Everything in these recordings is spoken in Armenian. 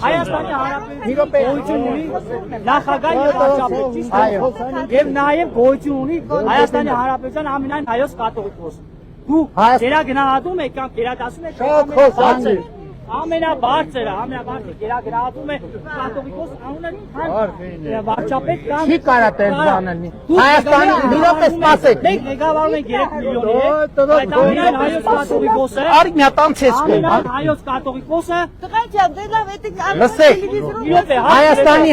Հայաստանի Հանրապետության գոյություն ունի նախագահ եւ վարչապետ, ճիշտ է։ Եվ նաեւ գոյություն ունի Հայաստանի Հանրապետության ամենայն հայոց կաթողիկոսը։ Դու գերագնահատում եք կամ գերադասում եք ամենաբարձրը գերագնահատում է կաթողիկոս անունը վարչապետ կամ չի կարա տես բանալնի Հայաստանի իրոք սպասեք մենք ղեկավարում ենք 3 միլիոն այդ ամենայն հայոց կաթողիկոսը արի մի տանց ես ամենայն հայոց կաթողիկոսը լսեք Հայաստանի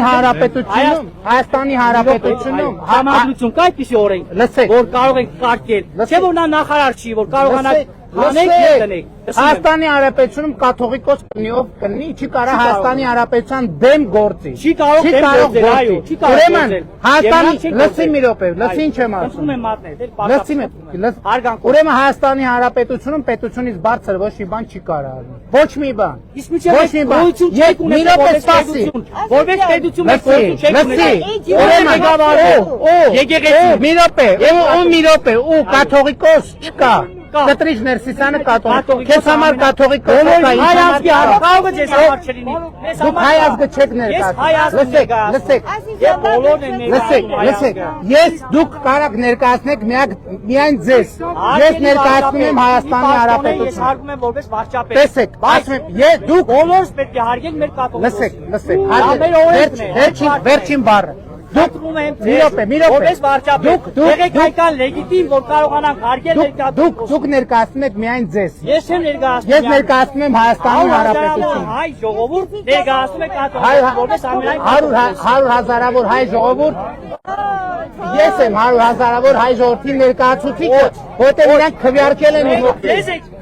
Հանրապետությունում համադրություն կա այդպիսի օրենք լսեք որ կարող ենք կարգել չէ որ նա նախարար չի որ կարողանա Հայաստանի Հանրապետությունում կաթողիկոս կնի, չի կարա Հայաստանի Հանրապետության դեմ գործի։ Չի կարող դեմ գործել, այո, չի կարող Ուրեմն Հայաստանի լսի մի րոպե, լսի ինչ եմ ասում։ Ուրեմն Հայաստանի Հանրապետությունում պետությունից բարձր ոչ մի բան չի կարա արել։ Ոչ մի բան։ Ոչ մի բան։ Մի րոպե սպասի։ Որպես պետություն մենք գործում չենք ունեցել։ Ուրեմն եկեղեցի, եկեղեցի, մի րոպե, ու կաթողիկոս չկա։ Կտրիչ ներսիսանը կաթողիկ, քեզ համար կաթողիկ կա, կարող է ձեզ համար չլինի։ Դուք հայ ազգը չեք ներկայացնում։ Լսեք, ես դուք կարաք ներկայացնեք միայն ձեզ։ Ես ներկայացնում եմ Հայաստանի Հանրապետությունը։ Ես հարգում եմ որպես վարչապետ։ Տեսեք, ասում եմ, ես դուք բոլորս պետք է հարգենք մեր կաթողիկոսը։ Լսեք, վերջին բառը։ Որպես վարչապետ, եղեք հայկան լեգիտիմ, որ կարողանանք հարգել մեր կաթողիկոսը։ Դուք ներկայացնում եք միայն ձեզ։ Ես չեմ ներկայացնում։ Ես ներկայացնում եմ Հայաստանի Հանրապետությունը։ Հայ ժողովուրդ ներկայացնում է կաթողիկոսը, որպես ամենայն 100 հազարավոր հայ ժողովուրդ։ Ես եմ 100 հազարավոր հայ ժողովրդի ներկայացուցիչը, որտեղ իրանք քվեարկել են։